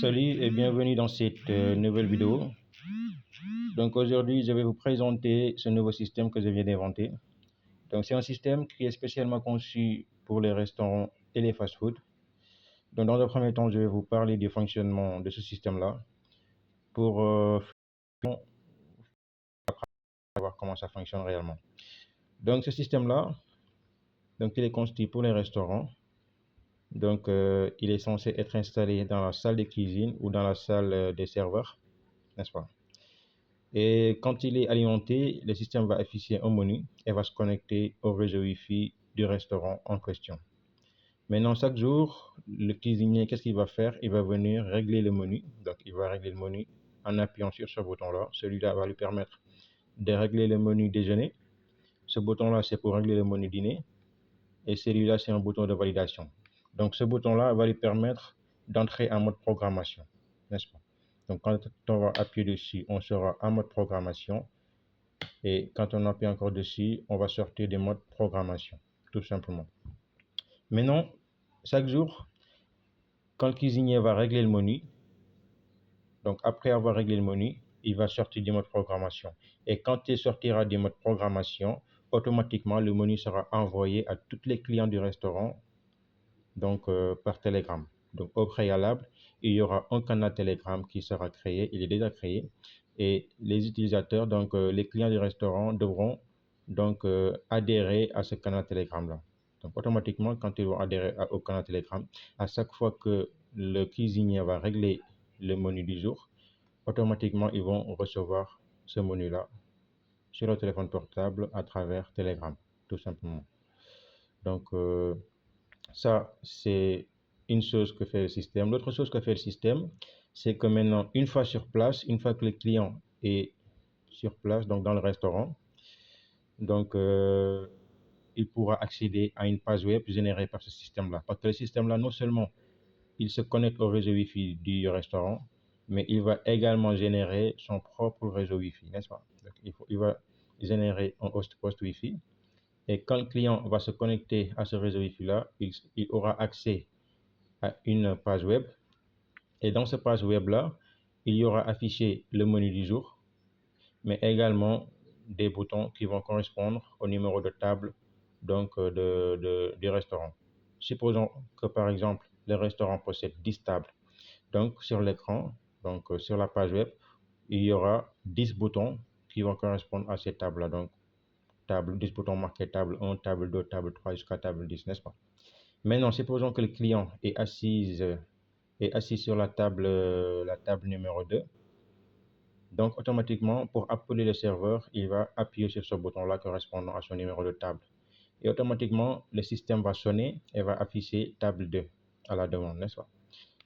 Salut et bienvenue dans cette nouvelle vidéo. Donc aujourd'hui, je vais vous présenter ce nouveau système que je viens d'inventer. Donc c'est un système qui est spécialement conçu pour les restaurants et les fast-food. Donc dans le premier temps, je vais vous parler du fonctionnement de ce système-là pour savoir comment ça fonctionne réellement. Donc ce système-là, il est conçu pour les restaurants. Donc il est censé être installé dans la salle de cuisine ou dans la salle des serveurs, n'est-ce pas? Et quand il est alimenté, le système va afficher un menu et va se connecter au réseau Wi-Fi du restaurant en question. Maintenant, chaque jour, le cuisinier, qu'est-ce qu'il va faire? Il va venir régler le menu. Donc, il va régler le menu en appuyant sur ce bouton-là. Celui-là va lui permettre de régler le menu déjeuner. Ce bouton-là, c'est pour régler le menu dîner. Et celui-là, c'est un bouton de validation. Donc, ce bouton-là va lui permettre d'entrer en mode programmation, n'est-ce pas? Donc, quand on va appuyer dessus, on sera en mode programmation. Et quand on appuie encore dessus, on va sortir des modes programmation, tout simplement. Maintenant, chaque jour, quand le cuisinier va régler le menu, donc après avoir réglé le menu, il va sortir du mode programmation. Et quand il sortira du mode programmation, automatiquement, le menu sera envoyé à tous les clients du restaurant, donc par Telegram. Donc au préalable, il y aura un canal Telegram qui sera créé, il est déjà créé, et les utilisateurs, donc les clients du restaurant devront donc adhérer à ce canal Telegram là. Donc automatiquement, quand ils vont adhérer au canal Telegram, à chaque fois que le cuisinier va régler le menu du jour, automatiquement ils vont recevoir ce menu là sur le téléphone portable à travers Telegram, tout simplement. Donc ça, c'est une chose que fait le système. L'autre chose que fait le système, c'est que maintenant, une fois sur place, une fois que le client est sur place, donc dans le restaurant, donc il pourra accéder à une page web générée par ce système-là. Parce que le système-là, non seulement il se connecte au réseau Wi-Fi du restaurant, mais il va également générer son propre réseau Wi-Fi, n'est-ce pas? Donc, il va générer un host Wi-Fi. Et quand le client va se connecter à ce réseau Wi-Fi-là, il aura accès à une page web. Et dans cette page web-là, il y aura affiché le menu du jour, mais également des boutons qui vont correspondre au numéro de table donc, du restaurant. Supposons que par exemple, le restaurant possède 10 tables. Donc sur l'écran, donc sur la page web, il y aura 10 boutons qui vont correspondre à ces tables-là. Donc 10 boutons marqués table 1, table 2, table 3 jusqu'à table 10, n'est-ce pas? Maintenant, supposons que le client est assis sur la table numéro 2. Donc, automatiquement, pour appeler le serveur, il va appuyer sur ce bouton-là correspondant à son numéro de table. Et automatiquement, le système va sonner et va afficher table 2 à la demande, n'est-ce pas?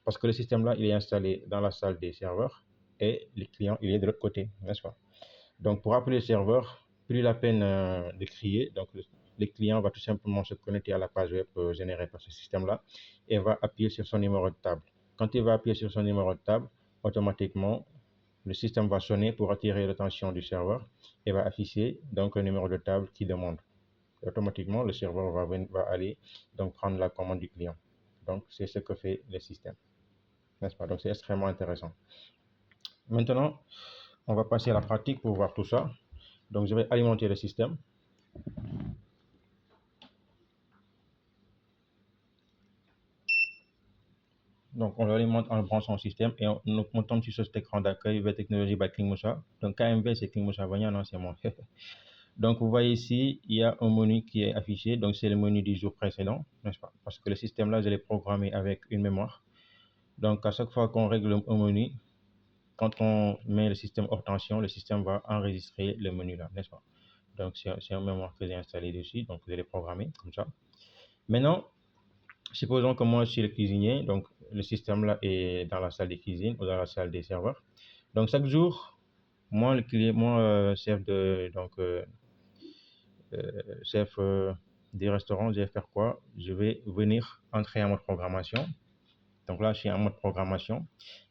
Parce que le système-là, il est installé dans la salle des serveurs et le client, il est de l'autre côté, n'est-ce pas? Donc, pour appeler le serveur, plus la peine de crier. Donc, le client va tout simplement se connecter à la page web générée par ce système-là et va appuyer sur son numéro de table. Quand il va appuyer sur son numéro de table, automatiquement, le système va sonner pour attirer l'attention du serveur et va afficher donc le numéro de table qui demande. Automatiquement, le serveur va aller donc prendre la commande du client. Donc, c'est ce que fait le système, n'est-ce pas? Donc, c'est extrêmement intéressant. Maintenant, on va passer à la pratique pour voir tout ça. Donc, je vais alimenter le système. Donc, on l'alimente en branchant le système et on tombe sur cet écran d'accueil V Technology by King Moussa. Donc, KMV, c'est King Moussa Vania, non, c'est moi. Donc, vous voyez ici, il y a un menu qui est affiché. Donc, c'est le menu du jour précédent, n'est-ce pas? Parce que le système là, je l'ai programmé avec une mémoire. Donc, à chaque fois qu'on règle un menu, quand on met le système hors tension, le système va enregistrer le menu là, n'est-ce pas? Donc, c'est un mémoire que j'ai installé dessus. Donc, je l'ai programmé comme ça. Maintenant, supposons que moi, je suis le cuisinier. Donc, le système là est dans la salle de cuisine ou dans la salle des serveurs. Donc, chaque jour, moi, chef chef des restaurants, je vais faire quoi? Je vais venir entrer en mode programmation. Donc là, je suis en mode programmation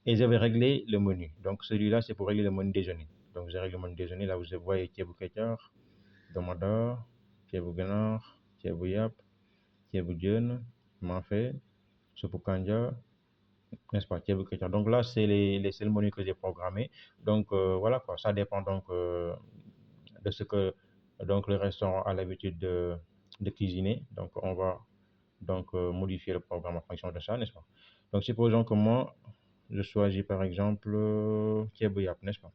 et je vais régler le menu. Donc celui-là, c'est pour régler le menu déjeuner. Donc je règle le menu déjeuner. Là, vous voyez ceebu keccor, domodor, ceebu ganaar, ceebu yàpp, ceebu jën, mafé, suppu kanja, n'est-ce pas, table critère. Donc là, c'est les seuls menus que j'ai programmés. Donc voilà quoi, ça dépend donc de ce que donc le restaurant a l'habitude de cuisiner. Donc on va donc modifier le programme en fonction de ça, n'est-ce pas. Donc supposons que moi, je choisis par exemple Kebuyap, n'est-ce pas,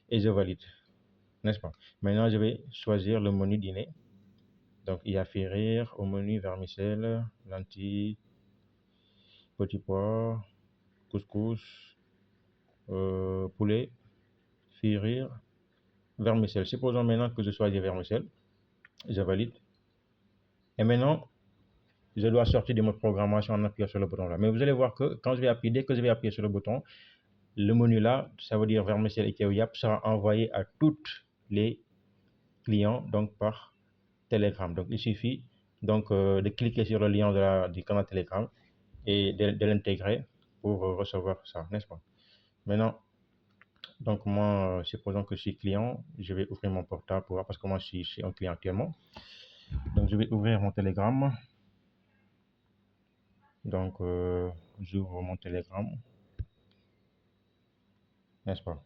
et je valide, n'est-ce pas. Maintenant, je vais choisir le menu dîner. Donc il y a fait rire au menu vermicelle, lentilles, petits pois, couscous, poulet, fait rire, vermicelle. Supposons maintenant que je choisis vermicelle, je valide. Et maintenant, je dois sortir de mode programmation en appuyant sur le bouton là. Mais vous allez voir que quand je vais appuyer, dès que je vais appuyer sur le bouton, le menu là, ça veut dire vermicelle et Kebuyap, sera envoyé à toutes les clients donc par Telegram. Donc il suffit donc de cliquer sur le lien du canal Telegram et de l'intégrer pour recevoir ça, n'est-ce pas? Maintenant, donc moi, supposons que je suis client, je vais ouvrir mon portable pour voir parce que moi je suis un client actuellement. Donc je vais ouvrir mon Telegram. Donc j'ouvre mon Telegram, n'est-ce pas?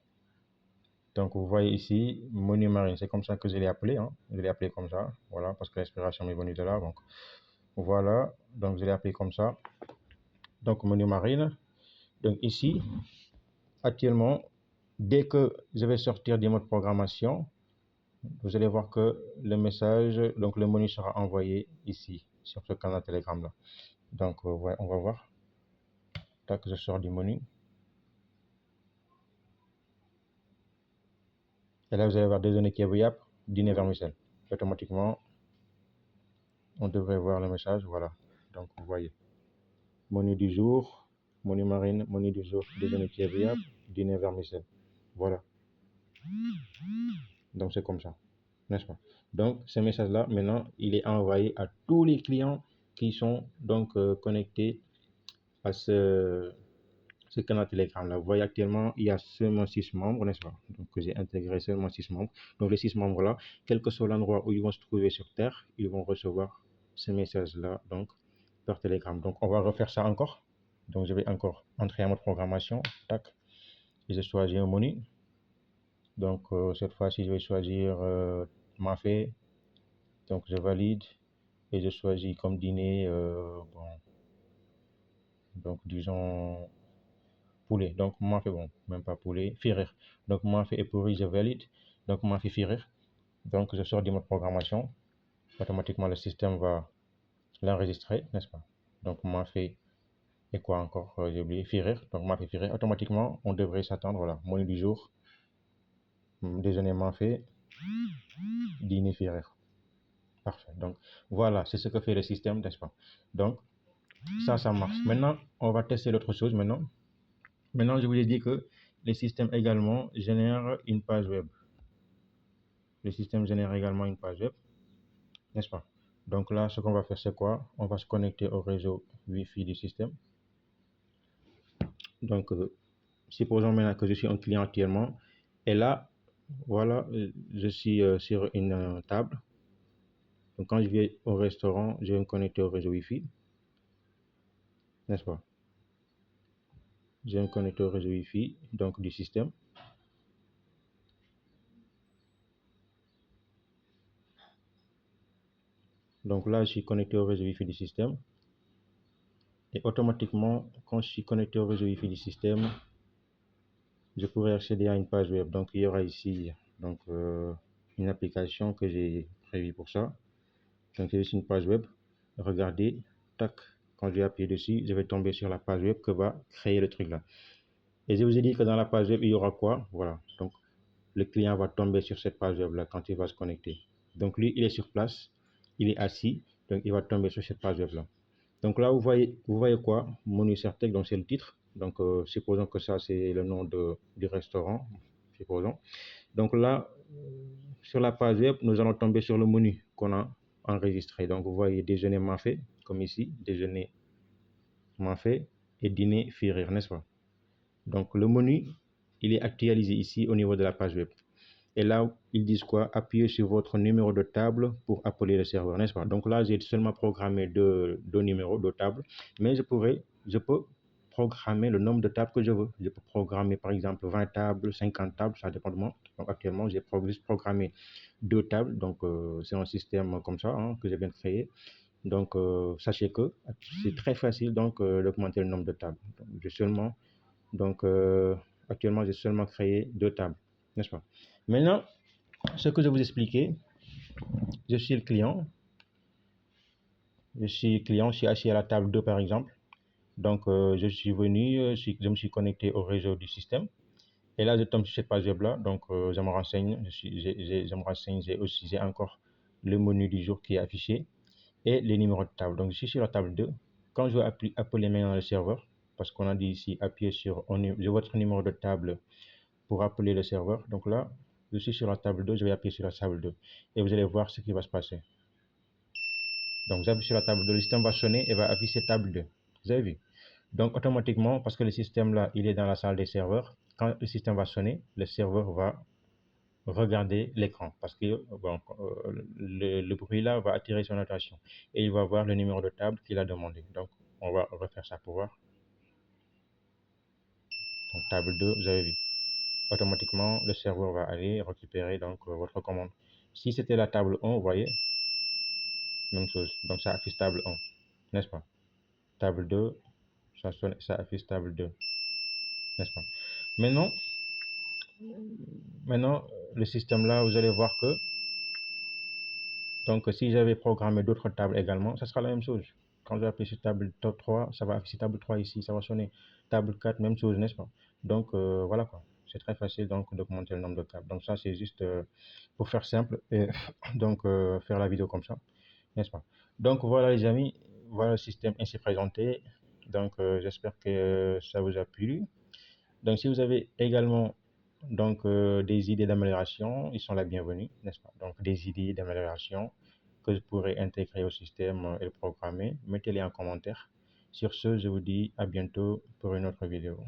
Donc vous voyez ici, menu marine, c'est comme ça que je l'ai appelé, hein. Je l'ai appelé comme ça, voilà, parce que l'inspiration m'est venue de là. Donc voilà, donc je l'ai appelé comme ça. Donc menu marine. Donc ici, actuellement, dès que je vais sortir du mode programmation, vous allez voir que le message, donc le menu sera envoyé ici, sur ce canal Telegram là. Donc ouais, on va voir. Tac, je sors du menu. Et là, vous allez voir déjeuner Kebuyap, dîner vermicelle. Automatiquement, on devrait voir le message, voilà. Donc vous voyez. Menu du jour, menu marine, menu du jour, déjeuner Kebuyap, dîner vermicelle. Voilà. Donc c'est comme ça, n'est-ce pas? Donc ce message-là, maintenant, il est envoyé à tous les clients qui sont donc connectés à ce canal Telegram là. Vous voyez actuellement, il y a seulement 6 membres, n'est-ce pas? Donc j'ai intégré seulement 6 membres. Donc les 6 membres là, quel que soit l'endroit où ils vont se trouver sur Terre, ils vont recevoir ce message-là donc par Telegram. Donc on va refaire ça encore. Donc je vais encore entrer en mode programmation. Tac. Et je choisis un menu. Donc cette fois-ci, je vais choisir mafé. Donc je valide et je choisis comme dîner, bon, donc disons poulet. Donc mafé, bon, même pas poulet, firir. Donc mafé et pourri, je valide. Donc mafé firir. Donc je sors du mode programmation. Automatiquement, le système va l'enregistrer, n'est-ce pas? Donc mafé et quoi encore? J'ai oublié, firir. Donc mafé firir. Automatiquement, on devrait s'attendre, voilà, menu du jour, déjeuner mafé, dîner firir. Parfait. Donc voilà, c'est ce que fait le système, n'est-ce pas? Donc ça marche. Maintenant, on va tester l'autre chose maintenant. Maintenant, je vous ai dit que le système également génère une page web. Le système génère également une page web, n'est-ce pas? Donc là, ce qu'on va faire, c'est quoi? On va se connecter au réseau Wi-Fi du système. Donc, supposons maintenant que je suis un client actuellement. Et là, voilà, je suis sur une table. Donc, quand je vais au restaurant, je vais me connecter au réseau Wi-Fi, n'est-ce pas? Je vais me connecter au réseau Wi-Fi, donc du système. Donc là, je suis connecté au réseau Wi-Fi du système. Et automatiquement, quand je suis connecté au réseau Wi-Fi du système, je pourrai accéder à une page web. Donc il y aura ici donc, une application que j'ai prévue pour ça. Donc c'est ici une page web. Regardez, tac, quand je vais appuyer dessus, je vais tomber sur la page web que va créer le truc là. Et je vous ai dit que dans la page web, il y aura quoi? Voilà. Donc le client va tomber sur cette page web là quand il va se connecter. Donc lui, il est sur place, il est assis, donc il va tomber sur cette page web là. Donc là, vous voyez quoi? Menu Certec, donc c'est le titre. Donc supposons que ça c'est le nom du restaurant, supposons. Donc là, sur la page web, nous allons tomber sur le menu qu'on a enregistré. Donc vous voyez déjeuner mafé, comme ici, déjeuner mafé et dîner firir, n'est-ce pas? Donc le menu, il est actualisé ici au niveau de la page web. Et là, ils disent quoi? Appuyez sur votre numéro de table pour appeler le serveur, n'est-ce pas? Donc là, j'ai seulement programmé deux numéros de table, mais je peux programmer le nombre de tables que je veux. Je peux programmer par exemple 20 tables, 50 tables, ça dépend de moi. Donc actuellement, j'ai juste programmé 2 tables. Donc c'est un système comme ça hein, que je viens de créer. Donc sachez que c'est très facile donc d'augmenter le nombre de tables. Donc actuellement, j'ai seulement créé 2 tables, n'est-ce pas? Maintenant, ce que je vais vous expliquer, je suis le client. Je suis assis à la table 2 par exemple. Donc, je suis venu, je me suis connecté au réseau du système. Et là, je tombe sur cette page web-là. Donc, je me renseigne. Je me renseigne. J'ai encore le menu du jour qui est affiché et les numéros de table. Donc, je suis sur la table 2. Quand je vais appeler maintenant le serveur, parce qu'on a dit ici, appuyer sur votre numéro de table pour appeler le serveur. Donc là, je suis sur la table 2. Je vais appuyer sur la table 2. Et vous allez voir ce qui va se passer. Donc, vous appuyez sur la table 2. Le système va sonner et va afficher table 2. Vous avez vu? Donc, automatiquement, parce que le système là, il est dans la salle des serveurs, quand le système va sonner, le serveur va regarder l'écran parce que bon, le bruit là va attirer son attention et il va voir le numéro de table qu'il a demandé. Donc, on va refaire ça pour voir. Donc, table 2, vous avez vu. Automatiquement, le serveur va aller récupérer donc votre commande. Si c'était la table 1, vous voyez, même chose. Donc, ça affiche table 1, n'est-ce pas? Table 2, ça sonne, ça affiche table 2, n'est-ce pas? Maintenant, le système là, vous allez voir que, donc si j'avais programmé d'autres tables également, ça sera la même chose. Quand je vais appuyer sur table top 3, ça va afficher table 3 ici, ça va sonner. Table 4, même chose, n'est-ce pas? Donc voilà quoi. C'est très facile donc d'augmenter le nombre de tables. Donc ça, c'est juste pour faire simple et donc faire la vidéo comme ça, n'est-ce pas? Donc voilà les amis, voilà le système ainsi présenté. Donc j'espère que ça vous a plu. Donc, si vous avez également donc, des idées d'amélioration, ils sont la bienvenue, n'est-ce pas? Donc, des idées d'amélioration que je pourrais intégrer au système et le programmer, mettez-les en commentaire. Sur ce, je vous dis à bientôt pour une autre vidéo.